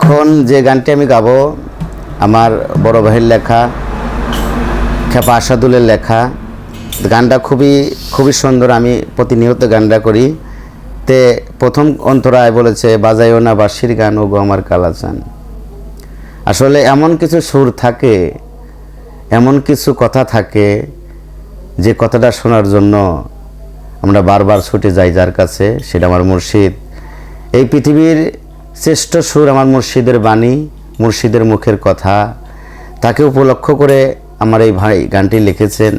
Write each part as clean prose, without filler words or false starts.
এখন যে গানটি আমি গাবো আমার বড় ভাইয়ের লেখা, খেপা আসাদুলের লেখা। গানটা খুবই সুন্দর। আমি প্রতিনিয়ত গানটা করি। তে প্রথম অন্তরায় বলেছে, বাজাইও না বাঁশির গান ওগো আমার কালাচান। আসলে এমন কিছু সুর থাকে, এমন কিছু কথা থাকে, যে কথাটা শোনার জন্য আমরা বারবার ছুটে যাই যার কাছে, সেটা আমার মুর্শিদ। এই পৃথিবীর শ্রেষ্ঠ সুর আমার মুর্শিদের বাণী, মুর্শিদের মুখের কথা। তাকে উপলক্ষ করে আমার এই ভাই গানটি লিখেছেন।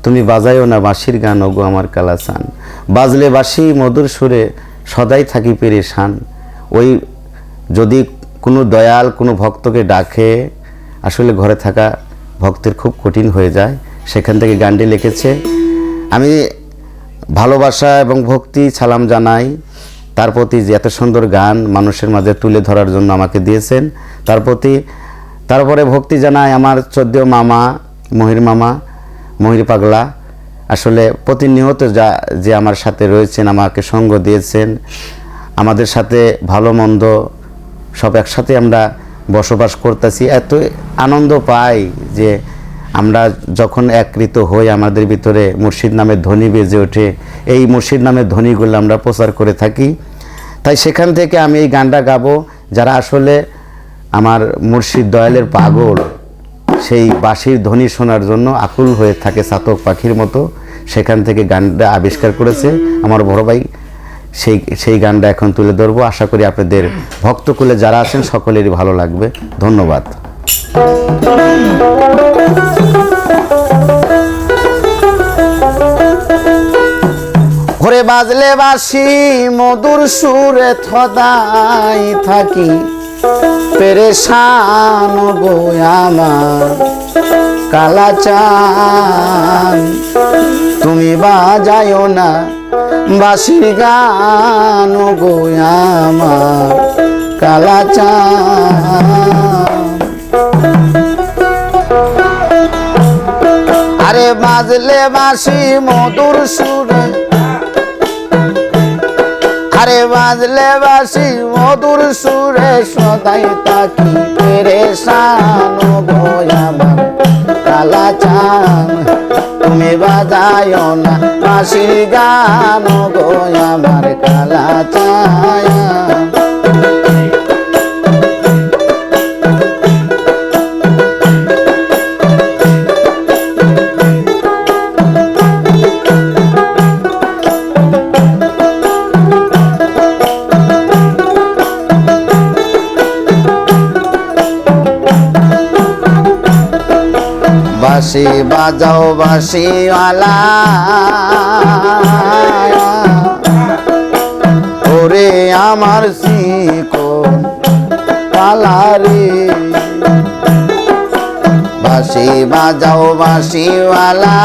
তুমি বাজাইও না বাঁশির গান ওগো আমার কালাচান, বাজলে বাঁশি মধুর সুরে সদাই থাকি পেরেশান। ওই যদি কোনো দয়াল কোনো ভক্তকে ডাকে, আসলে ঘরে থাকা ভক্তের খুব কঠিন হয়ে যায়। সেখান থেকে গানটি লিখেছে। আমি ভালোবাসা এবং ভক্তি সালাম জানাই তার প্রতি, যে এত সুন্দর গান মানুষের মাঝে তুলে ধরার জন্য আমাকে দিয়েছেন তার প্রতি। তারপরে ভক্তি জানাই আমার শ্রদ্ধেয় মামা, মহির পাগলা। আসলে প্রতিনিয়ত যে আমার সাথে রয়েছেন, আমাকে সঙ্গ দিয়েছেন, আমাদের সাথে ভালো মন্দ সব একসাথে আমরা বসবাস করতেছি। এত আনন্দ পাই যে আমরা যখন একত্রিত হই, আমাদের ভিতরে মুর্শিদ নামের ধ্বনি বেজে ওঠে। এই মুর্শিদ নামের ধ্বনিগুলো আমরা প্রচার করে থাকি। তাই সেখান থেকে আমি এই গানটা গাবো। যারা আসলে আমার মুর্শিদ দয়ালের পাগল, সেই বাঁশির ধ্বনি শোনার জন্য আকুল হয়ে থাকে চাতক পাখির মতো, সেখান থেকে গানটা আবিষ্কার করেছে আমার বড় ভাই। সেই গানটা এখন তুলে ধরবো। আশা করি আপনাদের ভক্তকুলে যারা আছেন সকলেরই ভালো লাগবে। ধন্যবাদ। ঘরে বাজলে বাঁশি মধুর সুরে থদাই থাকি পেরেশান গো আমার কালাচান। তুমি বাজায়ো না বাঁশির গান গো আমার কালাচান। আরে বাজলে বাঁশি মধুর সুরে, আরে বাজলে বাঁশি মধুর সুরে সদাই তাকি পেরেশান গো আমার কালাচান। তুমি বাজায়ো না বাঁশির গান গো আমার কালাচান। বাঁশি বাজাও বাঁশিওয়ালা, ওরে আমার শিকল কালারে। বাঁশি বাজাও বাঁশিওয়ালা,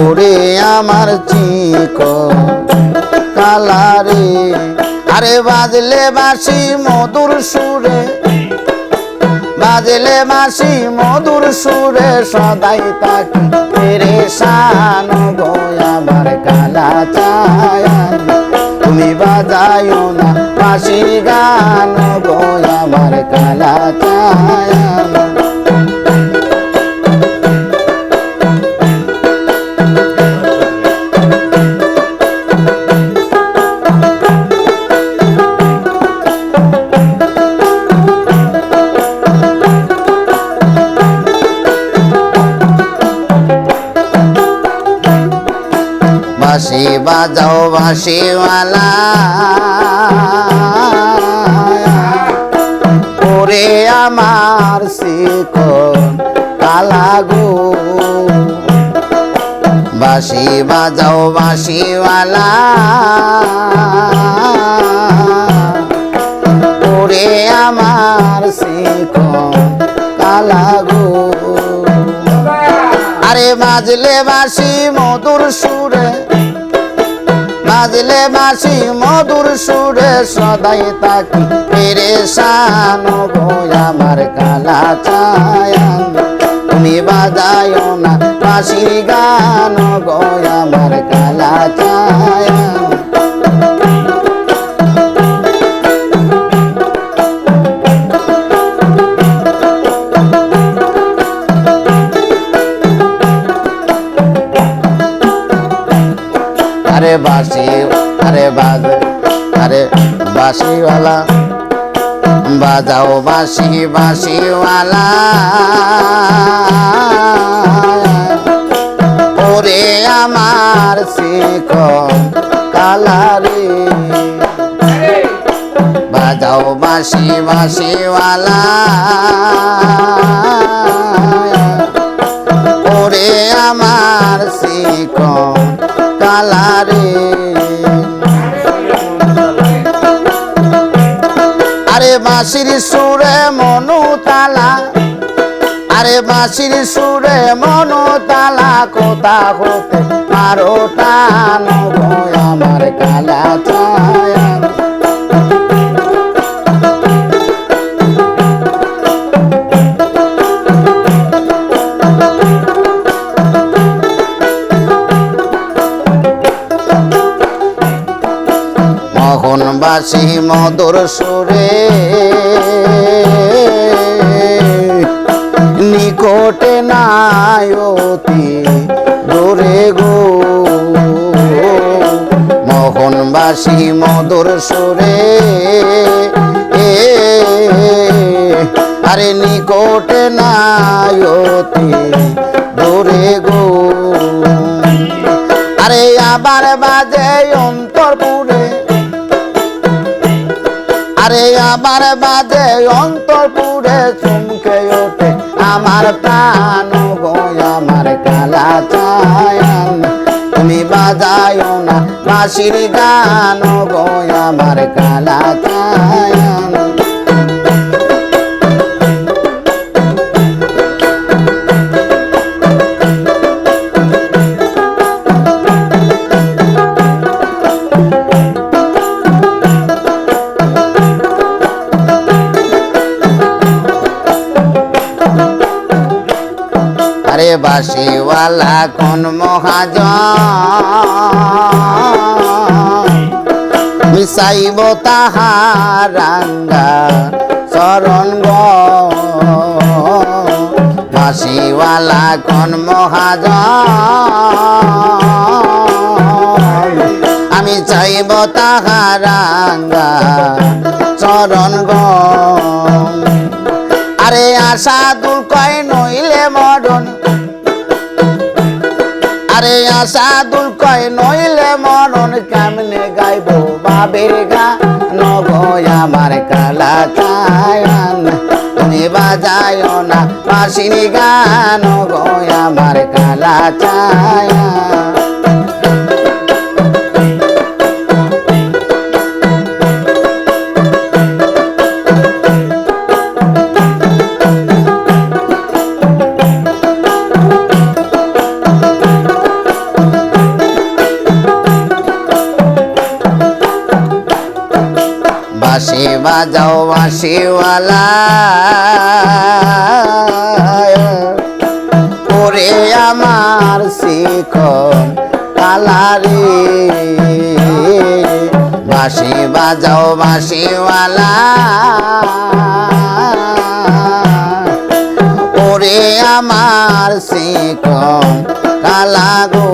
ওরে আমার শিকল কালারে। আরে বাজলে বাঁশি মধুর সুরে, বাজলে বাঁশি মধুর সুরে সদাই তাকি পেরেশান গো আমার কালাচান। তুমি বাজায়ো না বাঁশির গান গো আমার কালাচান। বাঁশি বাজাও বাঁশিওয়ালা, ওরে আমার শিকল কালা গো। বাঁশি বাজাও বাঁশিওয়ালা, ওরে আমার শিকল কালা গো। আরে বাজলে বাঁশি মধুর সুরে, বাজলে বাঁশি মধুর সুরে সদাই তাকি পেরেশান গো আমার কালাচান। তুমি বাজায়ো না বাঁশির গান গো আমার কালাচান। আরে আরে বাঁশিওয়ালা বাজাও বাঁশি বাঁশিওয়ালা ওরে আমার শিখন কালারে বাজাও বাঁশি বাঁশিওয়ালা ওরে আমার শিখন কালারে আরে বাঁশির সুরে মনু তালা আরে বাঁশির সুরে মনু তালা কোথা হতে আরো টান আমার কালা ছায়া মোহনবাসী মধুর সুরে নিকটে নাই অতি দূরে গো মোহনবাসী মধুর সুরে আরে নিকটে নাই অতি দূরে গো আরে আবার বাজে অন্তরপুরে আরে আমার বাজে অন্তরপুরে চমকে ওঠে আমার প্রাণ গো আমার কালা ছায়ান তুমি বাজায়ো না বাঁশির গান গো আমার কালা ছায়ান আরে বাঁশিওয়ালা কোন মহাজন মিশাইব তাহার রাঙ্গা চরণ গো বাঁশিওয়ালা কোন মহাজন আমি চাইব তাহার রাঙ্গা চরণ গো আরে আশা দুল কয় নইলে মরণ আরে আশা দুল কয় নইলে মরণ কেমনে গাইব বাবের গান গো আমার কালা ছায়ান তুমি বাজায়ো না বাঁশির গান গো আমার কালা ছায়ান বাঁশি বাজাও বাঁশিওয়ালা ওরে আমার শিখন কালারে বাঁশি বাজাও বাঁশিওয়ালা ওরে আমার শিখন কালা গো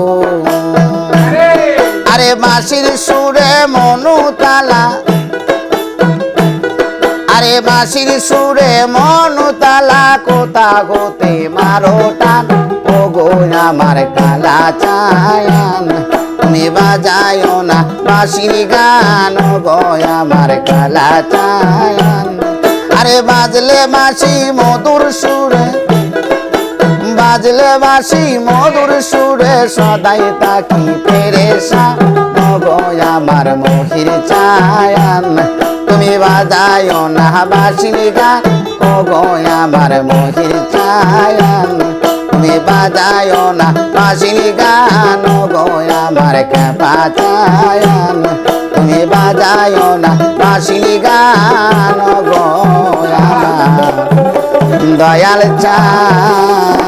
আরে বাঁশির সুরে মনু তালা আরে বাঁশির সুরে মনু তালা কোথা হতে মারো টান ও গো আমার কালা ছায়ান তুমি বাজায়ো না বাঁশির গান গো আমার কালা ছায়ান আরে বাজলে বাঁশি মধুর সুরে বাজলে বাঁশি মধুর সুরে সদাই তাকি পেরেশান গো আমার মহির ছায়ান তুমি বাজায়ো না বাঁশির গান ও গো আমার মহির ছায়ান তুমি বাজায়ো না বাঁশির গান ও গো আমার খেপা ছায়ান তুমি বাজায়ো না বাঁশির গান ও গো আমার দয়াল ছায়ান